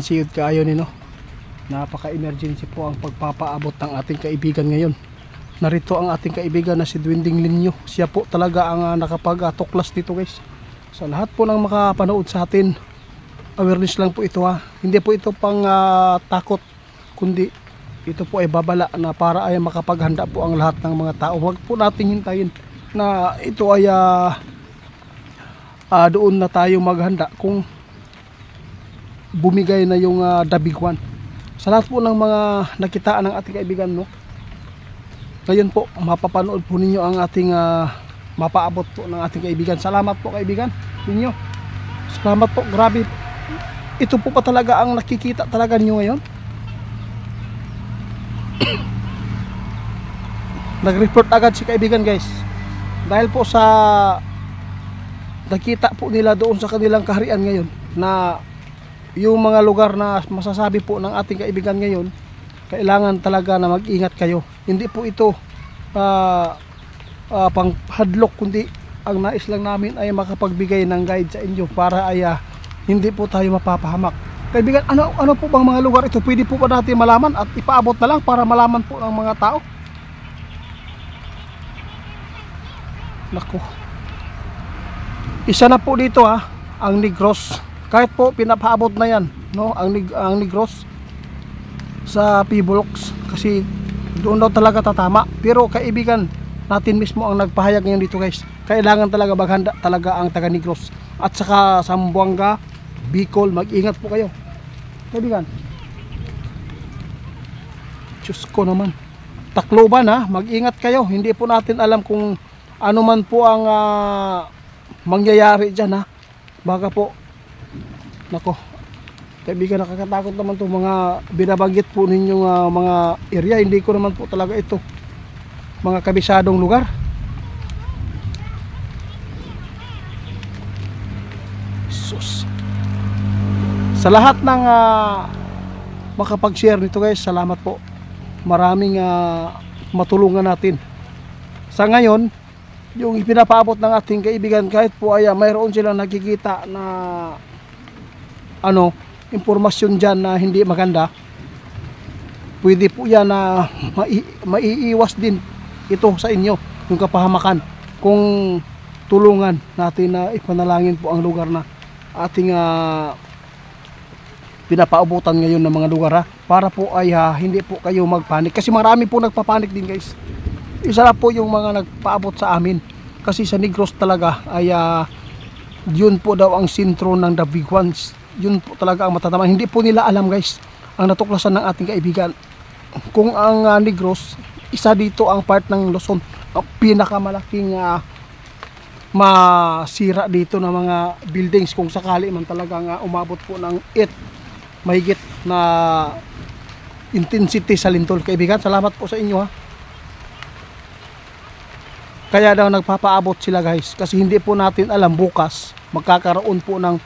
Siyod kaayo ni no. Napaka-emergency po ang pagpapaabot ng ating kaibigan ngayon. Narito ang ating kaibigan na si Dwinding Linyo. Siya po talaga ang nakapag-tuklas dito guys. Sa lahat po ng makapanood sa atin, awareness lang po ito ha. Hindi po ito pang takot, kundi ito po ay babala na para ay makapaghanda po ang lahat ng mga tao. Huwag po nating hintayin na ito ay doon na tayo maghanda kung bumigay na yung the big one. Sa lahat po ng mga nakitaan ng ating kaibigan no, ngayon po mapapanood po ninyo ang ating mapaabot po ng ating kaibigan. Salamat po kaibigan ninyo, salamat po, grabe. Ito po pa talaga ang nakikita talaga ninyo ngayon. Nag-report agad si kaibigan guys, dahil po sa nakita po nila doon sa kanilang kaharian ngayon na yung mga lugar na masasabi po ng ating kaibigan ngayon, kailangan talaga na mag-ingat kayo. Hindi po ito pang hadlok, kundi ang nais lang namin ay makapagbigay ng guide sa inyo para ay hindi po tayo mapapahamak. Kaibigan, ano po bang mga lugar ito? Pwede po ba natin malaman at ipaabot na lang para malaman po ng mga tao? Nako, isa na po dito ang Negros. Kahit po pinapaabot na yan no, ang Negros sa Pibolox, kasi doon daw talaga tatama. Pero kaibigan natin mismo ang nagpahayag ngayon dito guys, kailangan talaga maghanda talaga ang taga Negros at saka Zamboanga, Bicol. Mag-ingat po kayo kaibigan. Diyos ko naman, Tacloban mag-ingat kayo. Hindi po natin alam kung ano man po ang mangyayari dyan baka po, nako kaibigan, nakakatakot naman to mga binabanggit po ninyong mga area. Hindi ko naman po talaga ito mga kabisadong lugar. Sus. Sa lahat ng makapag-share nito guys, salamat po. Maraming matulungan natin. Sa ngayon, yung ipinapaabot ng ating kaibigan, kahit po ay mayroon silang nakikita na impormasyon dyan na hindi maganda, pwede po yan na maiiwas din ito sa inyo, yung kapahamakan, kung tulungan natin na ipanalangin po ang lugar na ating pinapaabutan ngayon ng mga lugar para po ay hindi po kayo magpanik, kasi marami po nagpapanik din guys. Isa na po yung mga nagpaabot sa amin, kasi sa Negros talaga ay yun po daw ang sentro ng the big ones. Yun po talaga ang matatama. Hindi po nila alam guys, ang natuklasan ng ating kaibigan, kung ang Negros, isa dito ang part ng Luzon, ang pinakamalaking masira dito ng mga buildings kung sakali man talagang umabot po ng 8 mahigit na intensity sa lindol. Kaibigan, salamat po sa inyo Kaya daw nagpapaabot sila guys, kasi hindi po natin alam bukas magkakaroon po ng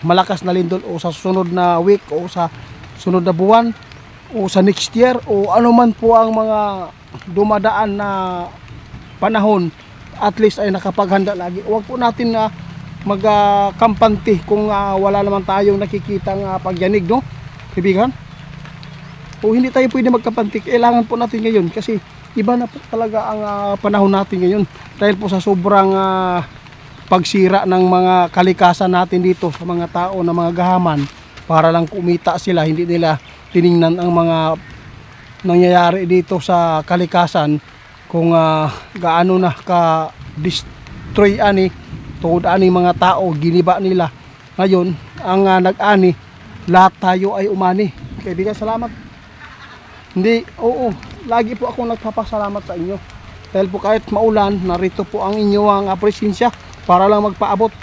malakas na lindol o sa sunod na week o sa sunod na buwan o sa next year o ano man po ang mga dumadaan na panahon. At least ay nakapaghanda lagi. Huwag po natin magkampante kung wala naman tayong nakikitang pagyanig no kaibigan. O hindi tayo pwede magkampante, kailangan po natin ngayon, kasi iba na po talaga ang panahon natin ngayon dahil po sa sobrang pagsira ng mga kalikasan natin dito sa mga tao na mga gahaman para lang kumita sila. Hindi nila tiningnan ang mga nangyayari dito sa kalikasan, kung gaano na ka destroy tungod ani mga tao, giniba nila. Ngayon ang nag-ani, lahat tayo ay umani. Kaibigan, salamat. Lagi po akong nagpapasalamat sa inyo dahil po kahit maulan, narito po ang inyong presensya para lang magpaabot.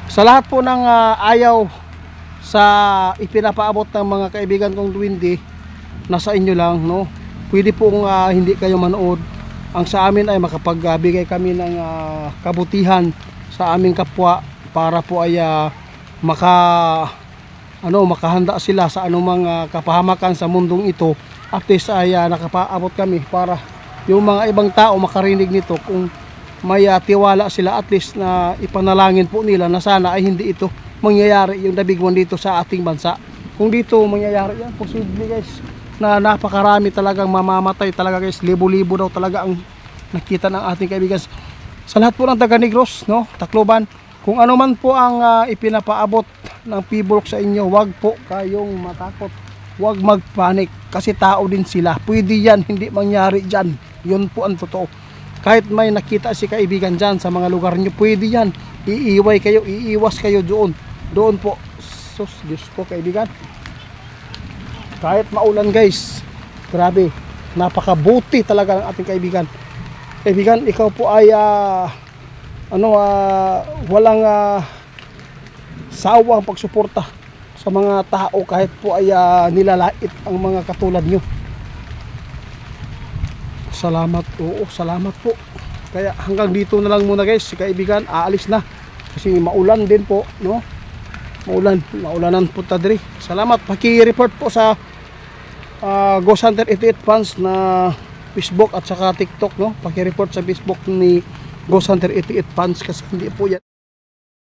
Sa lahat po ng ayaw sa ipinapaabot ng mga kaibigan kong Dwinding, nasa inyo lang no. Pwede pong hindi kayo manood. Ang sa amin ay makapagbigay kami ng kabutihan sa aming kapwa para po ay makahanda sila sa anumang kapahamakan sa mundong ito. At least ay nakapaabot kami para yung mga ibang tao makarinig nito, kung may tiwala sila at least na ipanalangin po nila na sana ay hindi ito mangyayari yung nabigwan dito sa ating bansa. Kung dito mangyayari yan, posible guys na napakarami talagang mamamatay talaga guys, libo-libo daw talaga ang nakita ng ating kaibigan. Sa lahat po ng taga Negros, no, Tacloban, kung ano man po ang ipinapaabot ng PBulk sa inyo, wag po kayong matakot, wag magpanik kasi tao din sila. Pwede yan, hindi mangyari dyan, yun po ang totoo. Kahit may nakita si kaibigan dyan sa mga lugar nyo, pwede yan, iiwas kayo doon po. Sus, Diyos ko kaibigan, kahit maulan guys, grabe, napakabuti talaga ng ating kaibigan. Kaibigan, ikaw po ay walang sawang pagsuporta sa mga tao kahit po ay nilalait ang mga katulad nyo. Salamat, oo, salamat po. Kaya hanggang dito na lang muna guys, kaibigan, aalis na kasi maulan din po, no? Maulanan po tadri. Salamat, paki-report po sa Ghost Hunter 88 fans na Facebook at saka TikTok, no? Paki-report sa Facebook ni Ghost Hunter 88 fans kasi hindi po yan